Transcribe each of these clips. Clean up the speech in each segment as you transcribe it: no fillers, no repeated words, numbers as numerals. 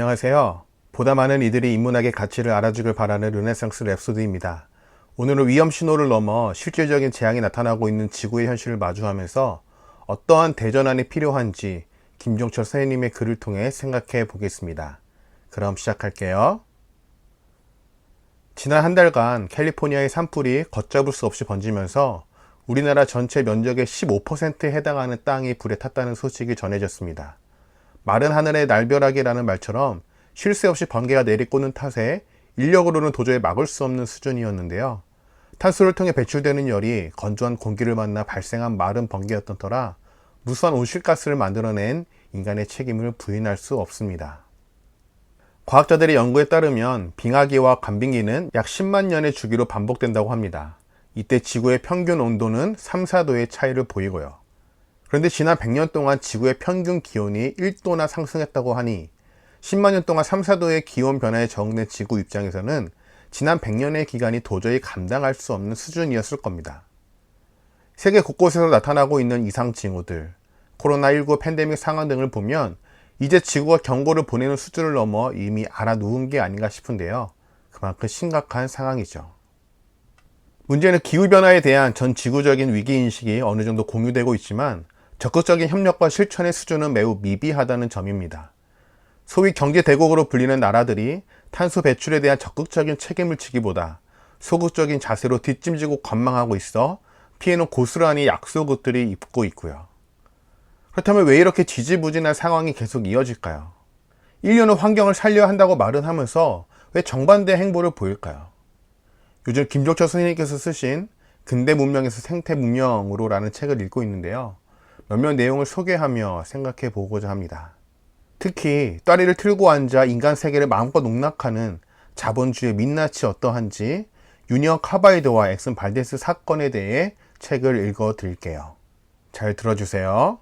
안녕하세요. 보다 많은 이들이 인문학의 가치를 알아주길 바라는 르네상스 랩소디입니다. 오늘은 위험 신호를 넘어 실질적인 재앙이 나타나고 있는 지구의 현실을 마주하면서 어떠한 대전환이 필요한지 김종철 선생님의 글을 통해 생각해 보겠습니다. 그럼 시작할게요. 지난 한 달간 캘리포니아의 산불이 걷잡을 수 없이 번지면서 우리나라 전체 면적의 15%에 해당하는 땅이 불에 탔다는 소식이 전해졌습니다. 마른 하늘의 날벼락이라는 말처럼 쉴 새 없이 번개가 내리꽂는 탓에 인력으로는 도저히 막을 수 없는 수준이었는데요. 탄소를 통해 배출되는 열이 건조한 공기를 만나 발생한 마른 번개였던 터라 무수한 온실가스를 만들어낸 인간의 책임을 부인할 수 없습니다. 과학자들의 연구에 따르면 빙하기와 간빙기는 약 10만 년의 주기로 반복된다고 합니다. 이때 지구의 평균 온도는 3, 4도의 차이를 보이고요. 그런데 지난 100년 동안 지구의 평균 기온이 1도나 상승했다고 하니 10만 년 동안 3, 4도의 기온 변화에 적응된 지구 입장에서는 지난 100년의 기간이 도저히 감당할 수 없는 수준이었을 겁니다. 세계 곳곳에서 나타나고 있는 이상 징후들, 코로나19 팬데믹 상황 등을 보면 이제 지구가 경고를 보내는 수준을 넘어 이미 알아놓은 게 아닌가 싶은데요. 그만큼 심각한 상황이죠. 문제는 기후변화에 대한 전 지구적인 위기인식이 어느 정도 공유되고 있지만 적극적인 협력과 실천의 수준은 매우 미비하다는 점입니다. 소위 경제대국으로 불리는 나라들이 탄소 배출에 대한 적극적인 책임을 지기보다 소극적인 자세로 뒷짐지고 관망하고 있어 피해는 고스란히 약소국들이 입고 있고요. 그렇다면 왜 이렇게 지지부진한 상황이 계속 이어질까요? 인류는 환경을 살려야 한다고 말은 하면서 왜 정반대 행보를 보일까요? 요즘 김종철 선생님께서 쓰신 근대 문명에서 생태 문명으로 라는 책을 읽고 있는데요. 몇몇 내용을 소개하며 생각해 보고자 합니다. 특히 따리를 틀고 앉아 인간 세계를 마음껏 농락하는 자본주의의 민낯이 어떠한지 유니언 카바이드와 엑슨 발데스 사건에 대해 책을 읽어 드릴게요. 잘 들어주세요.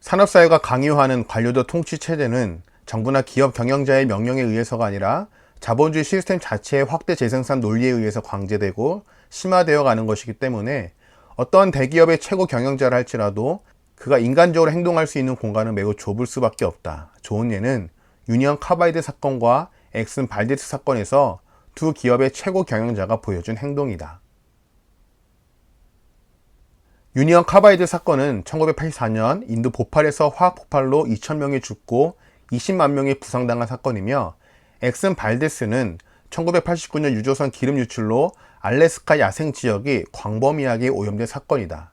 산업사회가 강요하는 관료도 통치 체제는 정부나 기업 경영자의 명령에 의해서가 아니라 자본주의 시스템 자체의 확대 재생산 논리에 의해서 강제되고 심화되어 가는 것이기 때문에 어떠한 대기업의 최고 경영자를 할지라도 그가 인간적으로 행동할 수 있는 공간은 매우 좁을 수밖에 없다. 좋은 예는 유니언 카바이드 사건과 엑슨 발데스 사건에서 두 기업의 최고 경영자가 보여준 행동이다. 유니언 카바이드 사건은 1984년 인도 보팔에서 화학 폭발로 2,000명이 죽고 20만 명이 부상당한 사건이며 엑슨 발데스는 1989년 유조선 기름 유출로 알래스카 야생 지역이 광범위하게 오염된 사건이다.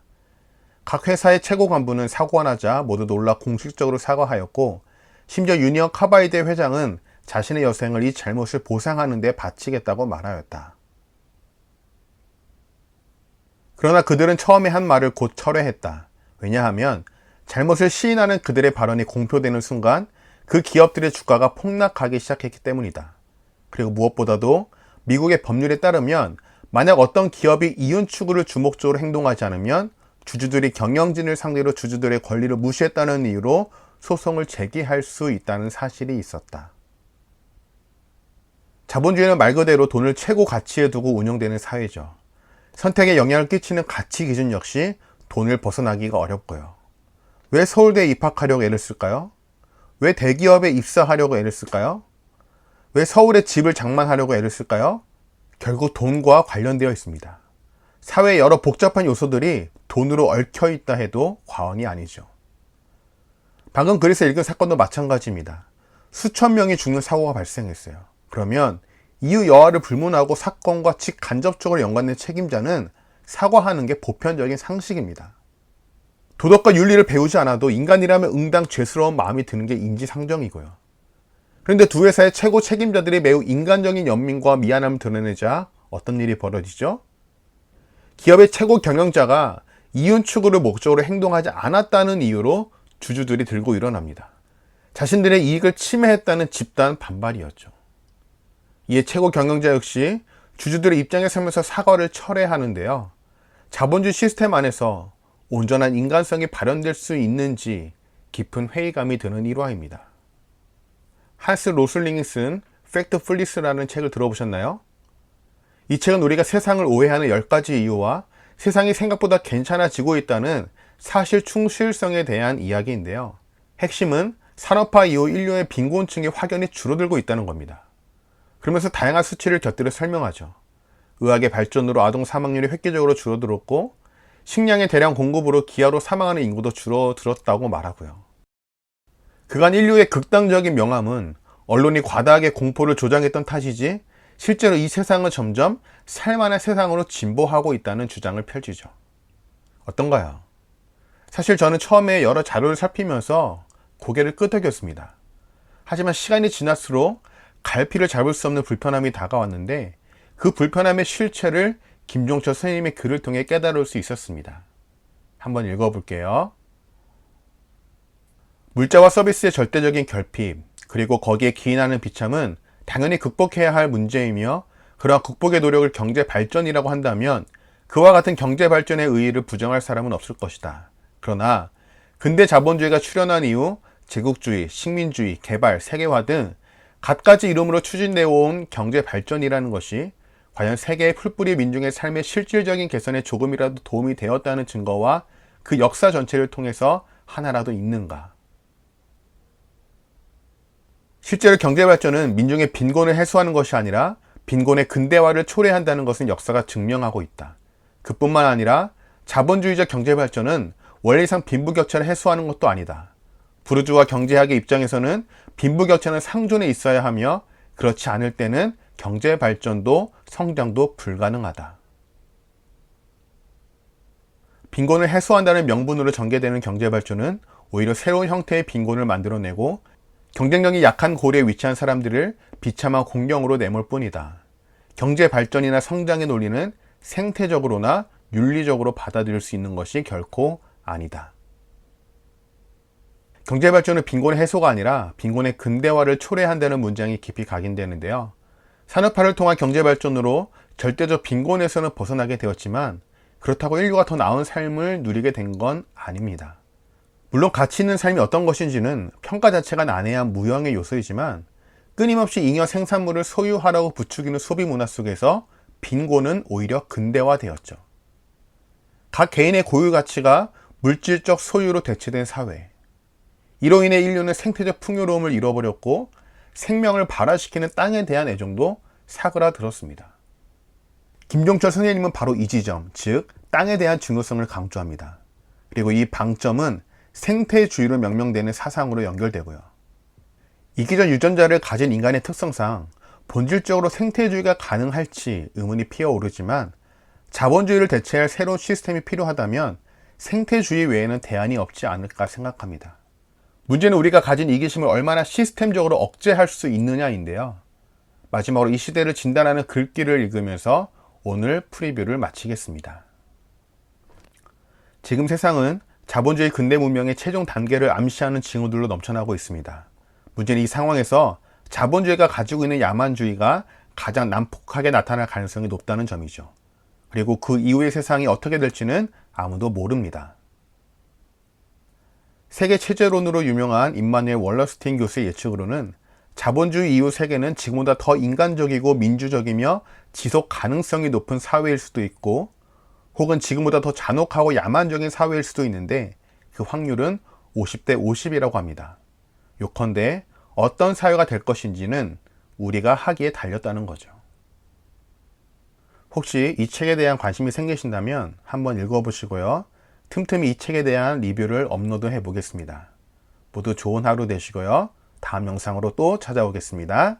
각 회사의 최고 간부는 사고가 나자 모두 놀라 공식적으로 사과하였고 심지어 유니언 카바이드 회장은 자신의 여생을 이 잘못을 보상하는 데 바치겠다고 말하였다. 그러나 그들은 처음에 한 말을 곧 철회했다. 왜냐하면 잘못을 시인하는 그들의 발언이 공표되는 순간 그 기업들의 주가가 폭락하기 시작했기 때문이다. 그리고 무엇보다도 미국의 법률에 따르면 만약 어떤 기업이 이윤 추구를 주목적으로 행동하지 않으면 주주들이 경영진을 상대로 주주들의 권리를 무시했다는 이유로 소송을 제기할 수 있다는 사실이 있었다. 자본주의는 말 그대로 돈을 최고 가치에 두고 운영되는 사회죠. 선택에 영향을 끼치는 가치 기준 역시 돈을 벗어나기가 어렵고요. 왜 서울대에 입학하려고 애를 쓸까요? 왜 대기업에 입사하려고 애를 쓸까요? 왜 서울에 집을 장만하려고 애를 쓸까요? 결국 돈과 관련되어 있습니다. 사회의 여러 복잡한 요소들이 돈으로 얽혀 있다 해도 과언이 아니죠. 방금 글에서 읽은 사건도 마찬가지입니다. 수천 명이 죽는 사고가 발생했어요. 그러면 이유 여하를 불문하고 사건과 직간접적으로 연관된 책임자는 사과하는 게 보편적인 상식입니다. 도덕과 윤리를 배우지 않아도 인간이라면 응당 죄스러운 마음이 드는 게 인지상정이고요. 그런데 두 회사의 최고 책임자들이 매우 인간적인 연민과 미안함을 드러내자 어떤 일이 벌어지죠? 기업의 최고 경영자가 이윤 추구를 목적으로 행동하지 않았다는 이유로 주주들이 들고 일어납니다. 자신들의 이익을 침해했다는 집단 반발이었죠. 이에 최고 경영자 역시 주주들의 입장에 서면서 사과를 철회하는데요. 자본주의 시스템 안에서 온전한 인간성이 발현될 수 있는지 깊은 회의감이 드는 일화입니다. 한스 로슬링이 쓴 팩트풀리스라는 책을 들어보셨나요? 이 책은 우리가 세상을 오해하는 10가지 이유와 세상이 생각보다 괜찮아지고 있다는 사실 충실성에 대한 이야기인데요. 핵심은 산업화 이후 인류의 빈곤층이 확연히 줄어들고 있다는 겁니다. 그러면서 다양한 수치를 곁들여 설명하죠. 의학의 발전으로 아동 사망률이 획기적으로 줄어들었고 식량의 대량 공급으로 기아로 사망하는 인구도 줄어들었다고 말하고요. 그간 인류의 극단적인 명함은 언론이 과다하게 공포를 조장했던 탓이지 실제로 이 세상은 점점 살만한 세상으로 진보하고 있다는 주장을 펼치죠. 어떤가요? 사실 저는 처음에 여러 자료를 살피면서 고개를 끄덕였습니다. 하지만 시간이 지날수록 갈피를 잡을 수 없는 불편함이 다가왔는데 그 불편함의 실체를 김종철 선생님의 글을 통해 깨달을 수 있었습니다. 한번 읽어볼게요. 물자와 서비스의 절대적인 결핍, 그리고 거기에 기인하는 비참은 당연히 극복해야 할 문제이며 그러한 극복의 노력을 경제 발전이라고 한다면 그와 같은 경제 발전의 의의를 부정할 사람은 없을 것이다. 그러나 근대 자본주의가 출현한 이후 제국주의, 식민주의, 개발, 세계화 등 갖가지 이름으로 추진되어 온 경제 발전이라는 것이 과연 세계의 풀뿌리 민중의 삶의 실질적인 개선에 조금이라도 도움이 되었다는 증거와 그 역사 전체를 통해서 하나라도 있는가? 실제로 경제발전은 민중의 빈곤을 해소하는 것이 아니라 빈곤의 근대화를 초래한다는 것은 역사가 증명하고 있다. 그뿐만 아니라 자본주의적 경제발전은 원리상 빈부격차를 해소하는 것도 아니다. 부르주아 경제학의 입장에서는 빈부격차는 상존해 있어야 하며 그렇지 않을 때는 경제발전도 성장도 불가능하다. 빈곤을 해소한다는 명분으로 전개되는 경제발전은 오히려 새로운 형태의 빈곤을 만들어내고 경쟁력이 약한 고리에 위치한 사람들을 비참한 공경으로 내몰 뿐이다. 경제발전이나 성장의 논리는 생태적으로나 윤리적으로 받아들일 수 있는 것이 결코 아니다. 경제발전은 빈곤의 해소가 아니라 빈곤의 근대화를 초래한다는 문장이 깊이 각인되는데요. 산업화를 통한 경제발전으로 절대적 빈곤에서는 벗어나게 되었지만 그렇다고 인류가 더 나은 삶을 누리게 된 건 아닙니다. 물론 가치 있는 삶이 어떤 것인지는 평가 자체가 난해한 무형의 요소이지만 끊임없이 잉여 생산물을 소유하라고 부추기는 소비 문화 속에서 빈곤은 오히려 근대화되었죠. 각 개인의 고유 가치가 물질적 소유로 대체된 사회. 이로 인해 인류는 생태적 풍요로움을 잃어버렸고 생명을 발화시키는 땅에 대한 애정도 사그라들었습니다. 김종철 선생님은 바로 이 지점, 즉 땅에 대한 중요성을 강조합니다. 그리고 이 방점은 생태주의로 명명되는 사상으로 연결되고요. 이기적 유전자를 가진 인간의 특성상 본질적으로 생태주의가 가능할지 의문이 피어오르지만 자본주의를 대체할 새로운 시스템이 필요하다면 생태주의 외에는 대안이 없지 않을까 생각합니다. 문제는 우리가 가진 이기심을 얼마나 시스템적으로 억제할 수 있느냐인데요. 마지막으로 이 시대를 진단하는 글귀를 읽으면서 오늘 프리뷰를 마치겠습니다. 지금 세상은 자본주의 근대 문명의 최종 단계를 암시하는 징후들로 넘쳐나고 있습니다. 문제는 이 상황에서 자본주의가 가지고 있는 야만주의가 가장 난폭하게 나타날 가능성이 높다는 점이죠. 그리고 그 이후의 세상이 어떻게 될지는 아무도 모릅니다. 세계 체제론으로 유명한 임마누엘 월러스틴 교수의 예측으로는 자본주의 이후 세계는 지금보다 더 인간적이고 민주적이며 지속 가능성이 높은 사회일 수도 있고 혹은 지금보다 더 잔혹하고 야만적인 사회일 수도 있는데 그 확률은 50대 50이라고 합니다. 요컨대 어떤 사회가 될 것인지는 우리가 하기에 달렸다는 거죠. 혹시 이 책에 대한 관심이 생기신다면 한번 읽어보시고요. 틈틈이 이 책에 대한 리뷰를 업로드해 보겠습니다. 모두 좋은 하루 되시고요. 다음 영상으로 또 찾아오겠습니다.